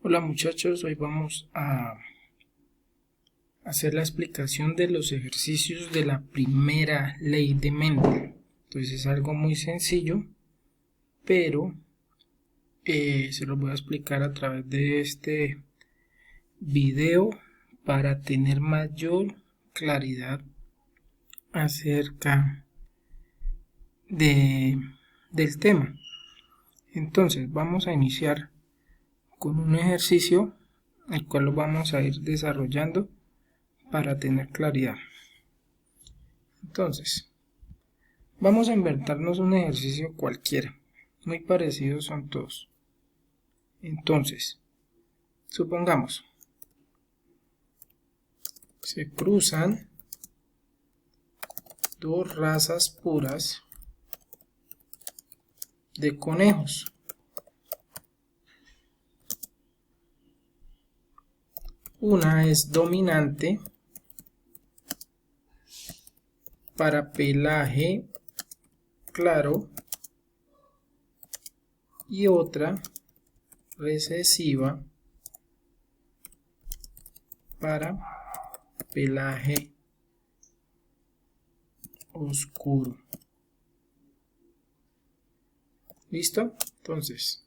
Hola muchachos, hoy vamos a hacer la explicación de los ejercicios de la primera ley de Mendel. Entonces es algo muy sencillo, pero se lo voy a explicar a través de este video para tener mayor claridad acerca del tema. Entonces vamos a iniciar con un ejercicio el cual lo vamos a ir desarrollando para tener claridad. Entonces vamos a inventarnos un ejercicio cualquiera, muy parecidos son todos. Entonces supongamos se cruzan dos razas puras de conejos. Una es dominante para pelaje claro y otra recesiva para pelaje oscuro. ¿Listo? Entonces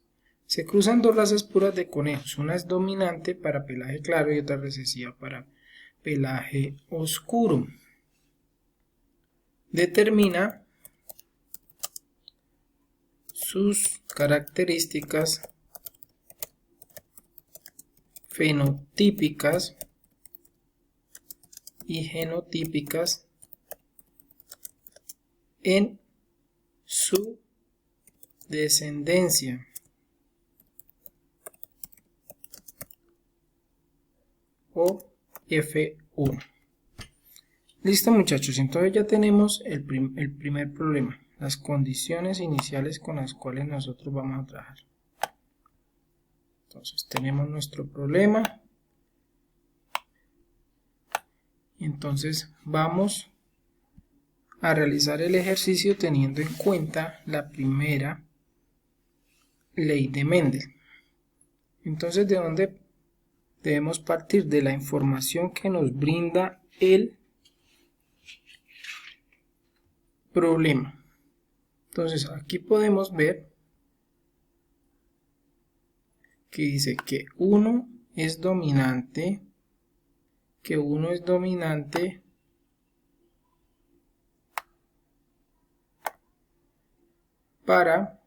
se cruzan dos razas puras de conejos. Una es dominante para pelaje claro y otra recesiva para pelaje oscuro. Determina sus características fenotípicas y genotípicas en su descendencia. O F1. Listo muchachos, entonces ya tenemos el primer problema, las condiciones iniciales con las cuales nosotros vamos a trabajar. Entonces tenemos nuestro problema. Entonces vamos a realizar el ejercicio teniendo en cuenta la primera ley de Mendel. Entonces, ¿de dónde debemos partir? De la información que nos brinda el problema. Entonces aquí podemos ver que dice que 1 es dominante, para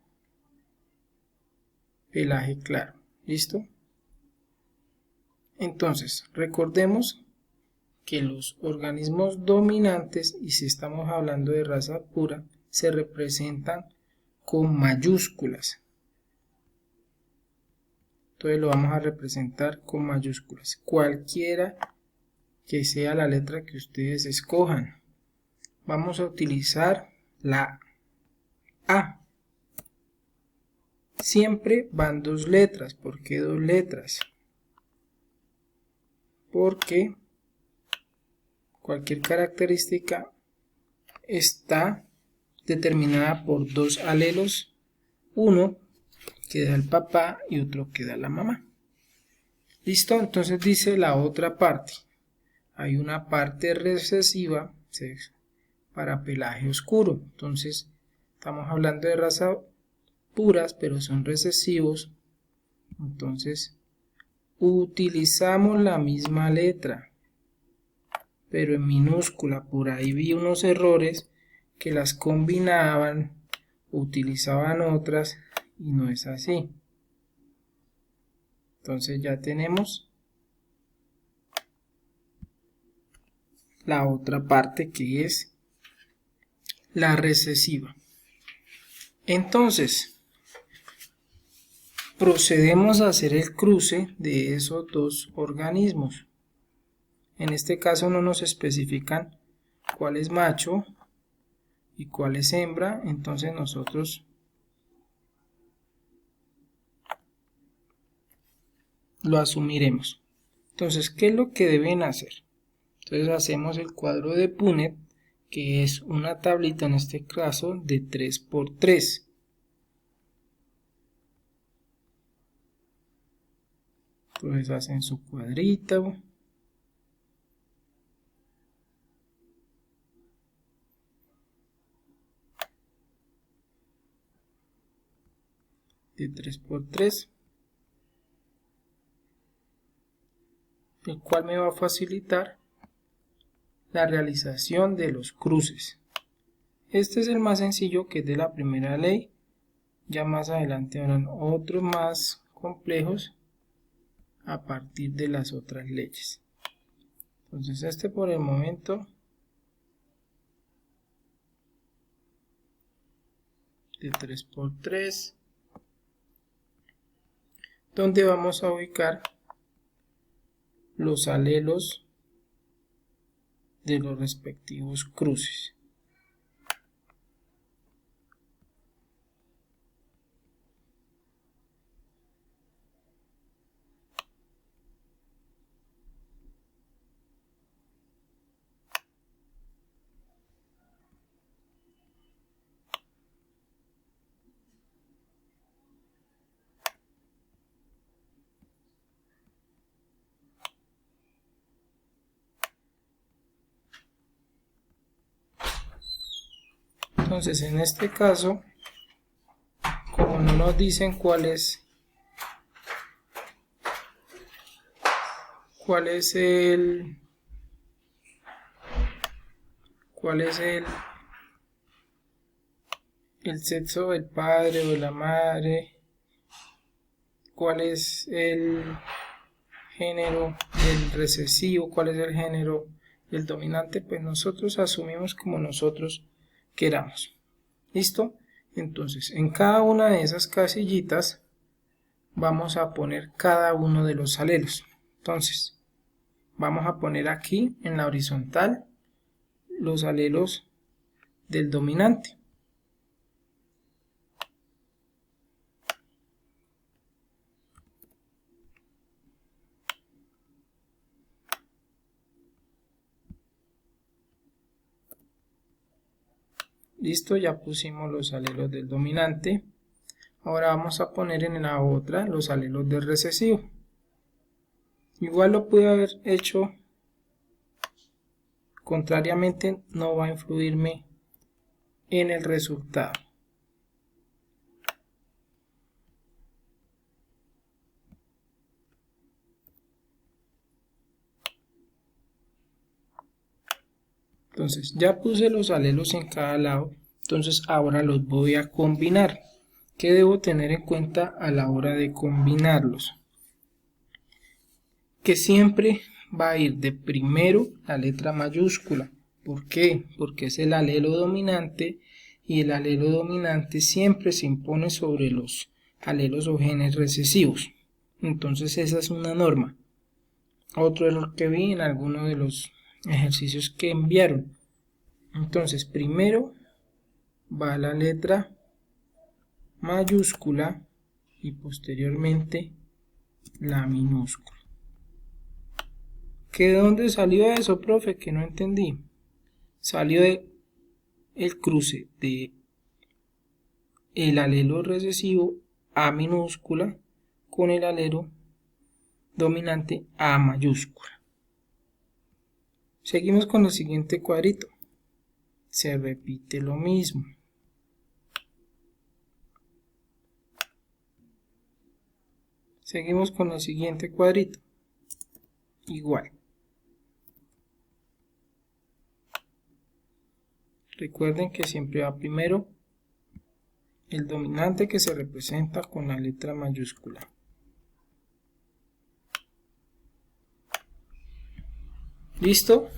pelaje claro. ¿Listo? Entonces recordemos que los organismos dominantes, y si estamos hablando de raza pura, se representan con mayúsculas. Entonces lo vamos a representar con mayúsculas, cualquiera que sea la letra que ustedes escojan. Vamos a utilizar la A. Siempre van dos letras. ¿Por qué dos letras? Porque cualquier característica está determinada por dos alelos, uno que da el papá y otro que da la mamá. ¿Listo? Entonces dice la otra parte. Hay una parte recesiva para pelaje oscuro. Entonces estamos hablando de razas puras, pero son recesivos. Entonces utilizamos la misma letra, pero en minúscula. Por ahí vi unos errores que las combinaban, utilizaban otras y no es así. Entonces ya tenemos la otra parte que es la recesiva. Entonces procedemos a hacer el cruce de esos dos organismos. En este caso no nos especifican cuál es macho y cuál es hembra, entonces nosotros lo asumiremos. Entonces, ¿qué es lo que deben hacer? Entonces hacemos el cuadro de Punnett, que es una tablita en este caso de 3×3. Entonces hacen su cuadrito. De 3×3. El cual me va a facilitar la realización de los cruces. Este es el más sencillo, que es de la primera ley. Ya más adelante habrán otros más complejos a partir de las otras leyes. Entonces este por el momento de 3×3, donde vamos a ubicar los alelos de los respectivos cruces. Entonces en este caso, como no nos dicen cuál es el sexo del padre o de la madre, cuál es el género del recesivo, cuál es el género del dominante, pues nosotros asumimos como nosotros queramos. ¿Listo? Entonces en cada una de esas casillitas vamos a poner cada uno de los alelos. Entonces vamos a poner aquí en la horizontal los alelos del dominante. Listo, ya pusimos los alelos del dominante. Ahora vamos a poner en la otra los alelos del recesivo. Igual lo pude haber hecho contrariamente, no va a influirme en el resultado. Entonces ya puse los alelos en cada lado, entonces ahora los voy a combinar. ¿Qué debo tener en cuenta a la hora de combinarlos? Que siempre va a ir de primero la letra mayúscula. ¿Por qué? Porque es el alelo dominante y el alelo dominante siempre se impone sobre los alelos o genes recesivos. Entonces esa es una norma. Otro error que vi en alguno de los ejercicios que enviaron. Entonces primero va la letra mayúscula y posteriormente la minúscula. ¿De dónde salió eso, profe? Que no entendí. Salió de el cruce de el alelo recesivo A minúscula con el alelo dominante A mayúscula. Seguimos con el siguiente cuadrito. Se repite lo mismo. Seguimos con el siguiente cuadrito. Igual. Recuerden que siempre va primero el dominante, que se representa con la letra mayúscula. ¿Listo?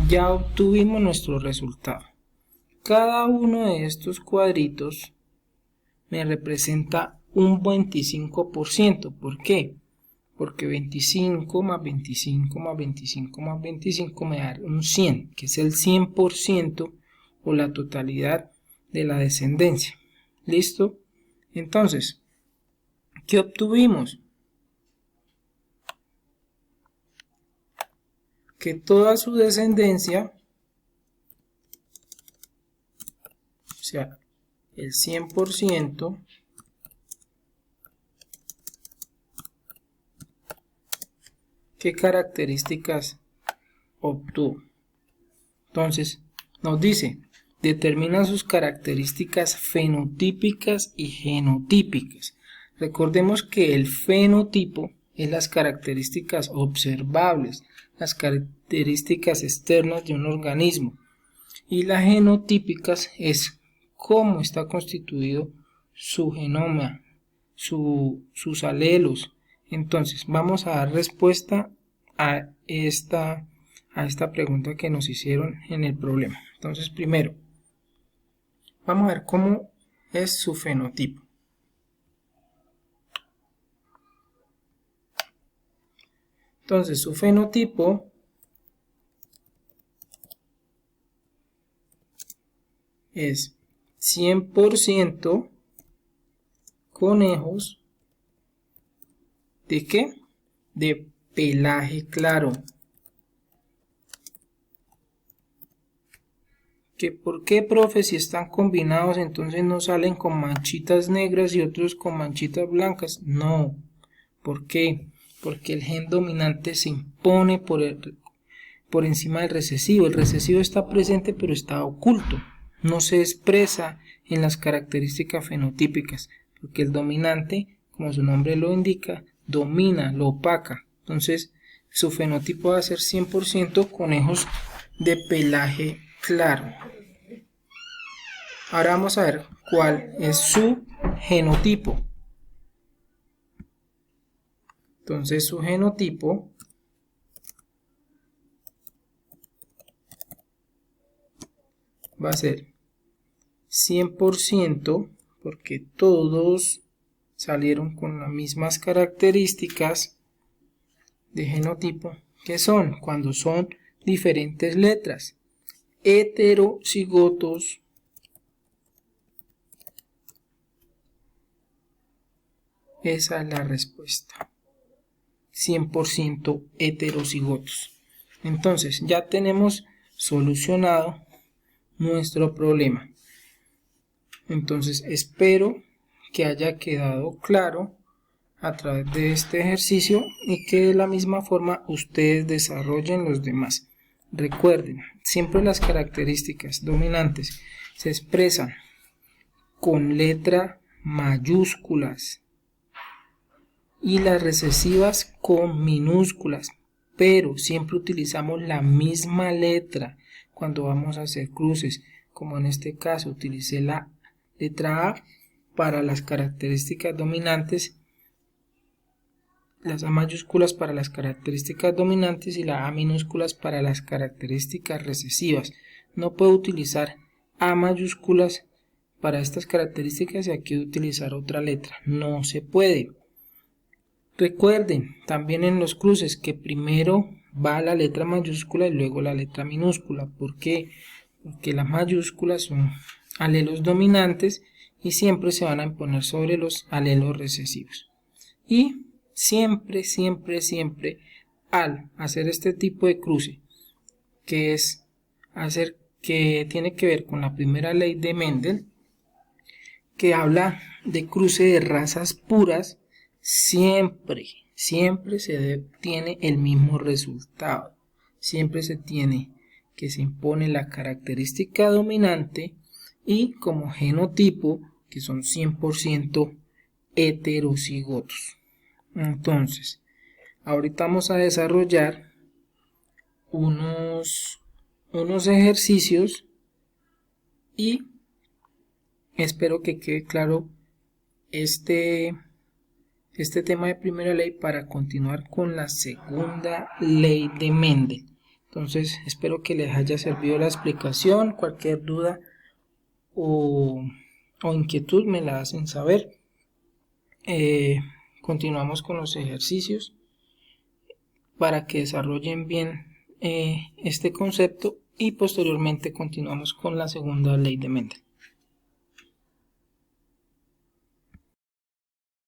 Ya obtuvimos nuestro resultado. Cada uno de estos cuadritos me representa un 25%. ¿Por qué? Porque 25 más 25 más 25 más 25 me da un 100, que es el 100% o la totalidad de la descendencia. ¿Listo? Entonces, ¿qué obtuvimos? Que toda su descendencia, o sea, el 100%, ¿qué características obtuvo? Entonces, nos dice, determina sus características fenotípicas y genotípicas. Recordemos que el fenotipo es las características observables, las características externas de un organismo. Y las genotípicas es cómo está constituido su genoma, sus alelos. Entonces, vamos a dar respuesta a esta pregunta que nos hicieron en el problema. Entonces, primero, vamos a ver cómo es su fenotipo. Entonces, su fenotipo es 100% conejos. ¿De qué? De pelaje claro. ¿Por qué, profe? Si están combinados, entonces no salen con manchitas negras y otros con manchitas blancas. No. ¿Por qué? Porque el gen dominante se impone por encima del recesivo. El recesivo está presente, pero está oculto. No se expresa en las características fenotípicas, porque el dominante, como su nombre lo indica, domina, lo opaca. Entonces, su fenotipo va a ser 100% conejos de pelaje claro. Ahora vamos a ver cuál es su genotipo. Entonces su genotipo va a ser 100% porque todos salieron con las mismas características de genotipo, que son cuando son diferentes letras, heterocigotos, esa es la respuesta, 100% heterocigotos. Entonces ya tenemos solucionado nuestro problema. Entonces espero que haya quedado claro a través de este ejercicio y que de la misma forma ustedes desarrollen los demás. Recuerden, siempre las características dominantes se expresan con letra mayúsculas y las recesivas con minúsculas, pero siempre utilizamos la misma letra cuando vamos a hacer cruces, como en este caso utilicé la letra A para las características dominantes, las A mayúsculas para las características dominantes y la A minúsculas para las características recesivas. No puedo utilizar A mayúsculas para estas características y aquí utilizar otra letra. No se puede. Recuerden también en los cruces que primero va la letra mayúscula y luego la letra minúscula. ¿Por qué? Porque las mayúsculas son alelos dominantes y siempre se van a imponer sobre los alelos recesivos. Y siempre al hacer este tipo de cruce, que tiene que ver con la primera ley de Mendel, que habla de cruce de razas puras, siempre se tiene el mismo resultado. Siempre se tiene que se impone la característica dominante y como genotipo, que son 100% heterocigotos. Entonces, ahorita vamos a desarrollar unos ejercicios y espero que quede claro este tema de primera ley para continuar con la segunda ley de Mendel. Entonces, espero que les haya servido la explicación. Cualquier duda o inquietud me la hacen saber. Continuamos con los ejercicios para que desarrollen bien este concepto y posteriormente continuamos con la segunda ley de Mendel.